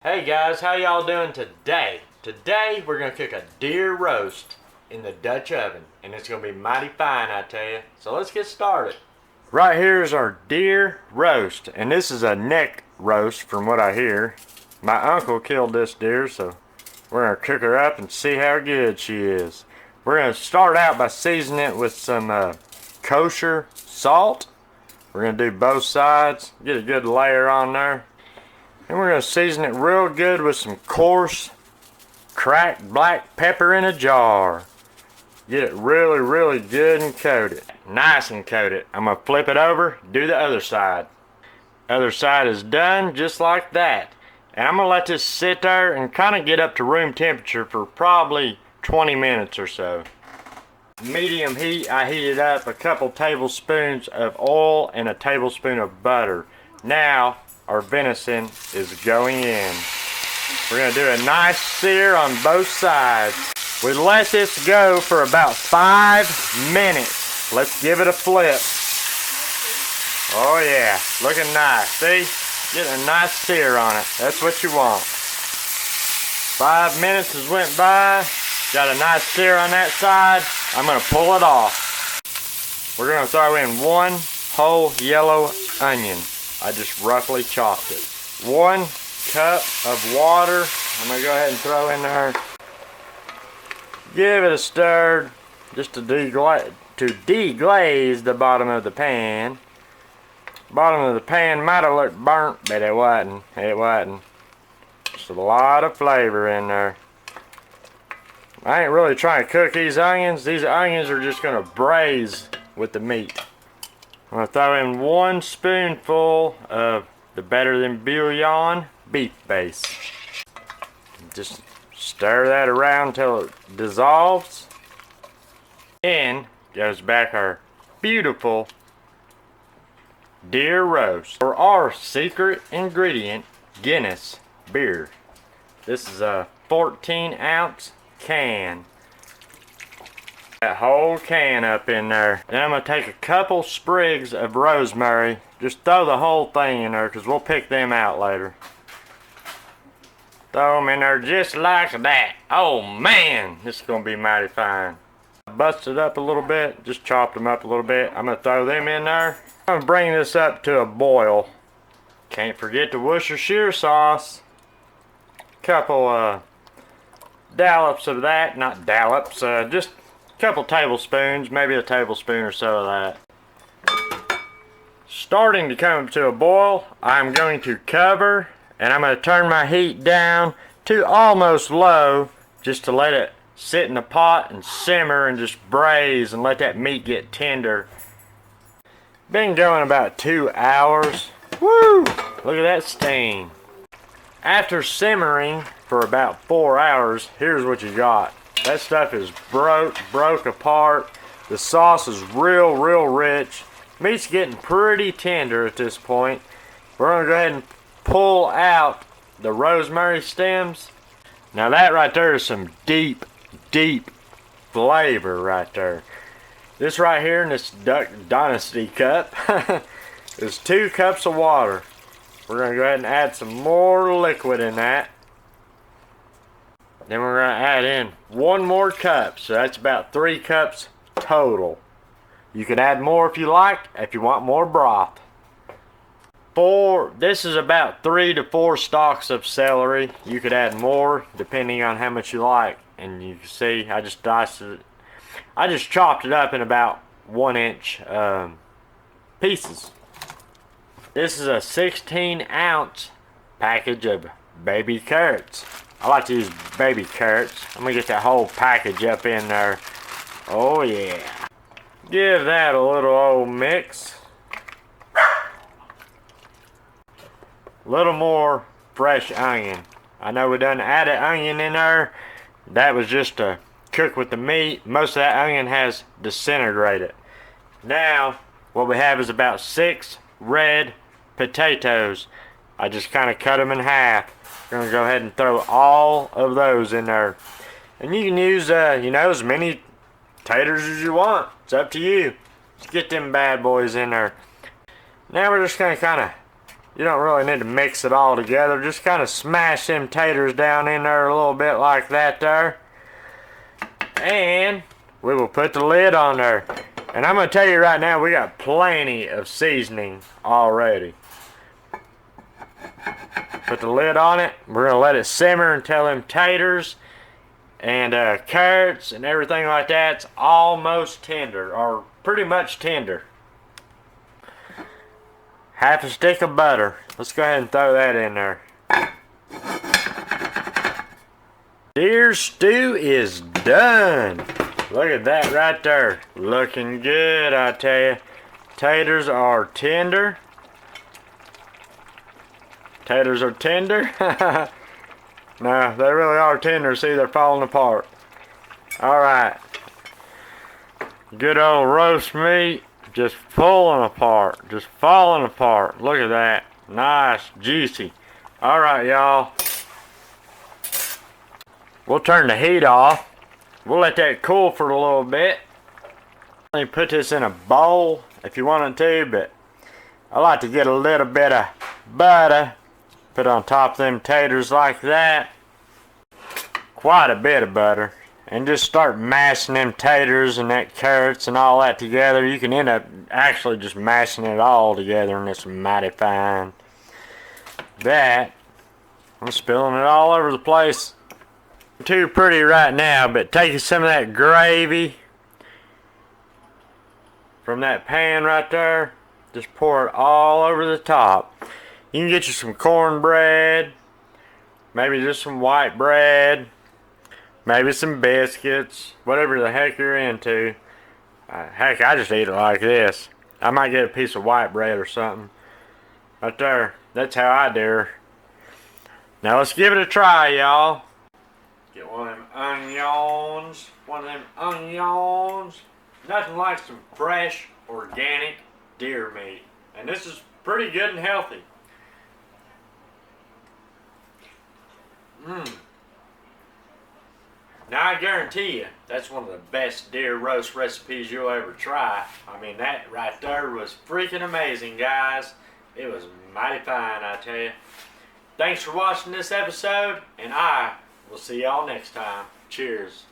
Hey guys, how y'all doing today? Today we're gonna cook a deer roast in the Dutch oven, and it's gonna be mighty fine, I tell you. So let's get started. Right here is our deer roast, and this is a neck roast from what I hear. My uncle killed this deer, so we're gonna cook her up and see how good she is. We're gonna start out by seasoning it with some kosher salt. We're gonna do both sides, get a good layer on there. And we're going to season it real good with some coarse cracked black pepper in a jar. Get it really good and coated. Nice and coated. I'm going to flip it over, do the other side. Other side is done just like that. And I'm going to let this sit there and kind of get up to room temperature for probably 20 minutes or so. Medium heat, I heated up a couple tablespoons of oil and a tablespoon of butter. Now, our venison is going in. We're going to do a nice sear on both sides. We let this go for about 5 minutes. Let's give it a flip. Oh yeah, looking nice. See? Getting a nice sear on it. That's what you want. 5 minutes has went by. Got a nice sear on that side. I'm going to pull it off. We're going to throw in one whole yellow onion. I just roughly chopped it. 1 cup of water. I'm going to go ahead and throw in there. Give it a stir just to deglaze the bottom of the pan. Bottom of the pan might have looked burnt, but it wasn't. It wasn't. Just a lot of flavor in there. I ain't really trying to cook these onions. These onions are just going to braise with the meat. I'm going to throw in 1 spoonful of the Better Than Bouillon beef base. Just stir that around until it dissolves. In goes back our beautiful deer roast. For our secret ingredient, Guinness beer. This is a 14-ounce can. That whole can up in there. Then I'm going to take a couple sprigs of rosemary. Just throw the whole thing in there because we'll pick them out later. Throw them in there just like that. Oh man, this is going to be mighty fine. I busted up a little bit, just chopped them up a little bit. I'm going to throw them in there. I'm going to bring this up to a boil. Can't forget the Worcestershire sauce. Couple dollops of that, not dollops, just couple tablespoons, maybe a tablespoon or so of that. Starting to come to a boil, I'm going to cover and I'm going to turn my heat down to almost low just to let it sit in the pot and simmer and just braise and let that meat get tender. Been going about 2 hours. Woo! Look at that steam. After simmering for about 4 hours, here's what you got. That stuff is broke apart. The sauce is real rich. Meat's getting pretty tender at this point. We're going to go ahead and pull out the rosemary stems. Now that right there is some deep flavor right there. This right here in this Duck Dynasty cup is 2 cups of water. We're going to go ahead and add some more liquid in that. Then we're going to add in 1 more cup, so that's about 3 cups total. You can add more if you like, if you want more broth. This is about 3 to 4 stalks of celery. You could add more depending on how much you like. And you can see I just diced it. I just chopped it up in about 1-inch pieces. This is a 16-ounce package of baby carrots. I like to use baby carrots. I'm going to get that whole package up in there. Oh yeah. Give that a little old mix. A little more fresh onion. I know we done added onion in there. That was just to cook with the meat. Most of that onion has disintegrated. Now, what we have is about 6 red potatoes. I just kind of cut them in half. We're going to go ahead and throw all of those in there. And you can use, as many taters as you want. It's up to you. Let's get them bad boys in there. Now we're just going to kind of, You don't really need to mix it all together. Just kind of smash them taters down in there a little bit like that there. And we will put the lid on there. And I'm going to tell you right now, we got plenty of seasoning already. Put the lid on it. We're going to let it simmer until them taters and carrots and everything like that's almost tender, or pretty much tender. Half a stick of butter. Let's go ahead and throw that in there. Deer stew is done. Look at that right there. Looking good, I tell you. Taters are tender. Taters are tender. No, they really are tender. See, they're falling apart. Alright. Good old roast meat. Just pulling apart. Just falling apart. Look at that. Nice, juicy. Alright, y'all. We'll turn the heat off. We'll let that cool for a little bit. Let me put this in a bowl if you wanted to, but I like to get a little bit of butter. Put on top of them taters like that. Quite a bit of butter. And just start mashing them taters and that carrots and all that together. You can end up actually just mashing it all together and it's mighty fine. That, I'm spilling it all over the place. Too pretty right now, but taking some of that gravy from that pan right there, just pour it all over the top. You can get you some cornbread, maybe just some white bread, maybe some biscuits, whatever the heck you're into. Heck, I just eat it like this. I might get a piece of white bread or something. Right there. That's how I do her. Now let's give it a try, y'all. Get one of them onions. One of them onions. Nothing like some fresh, organic deer meat. And this is pretty good and healthy. Now I guarantee you, that's one of the best deer roast recipes you'll ever try. I mean, that right there was freaking amazing, guys. It was mighty fine, I tell you. Thanks for watching this episode, and I will see y'all next time. Cheers.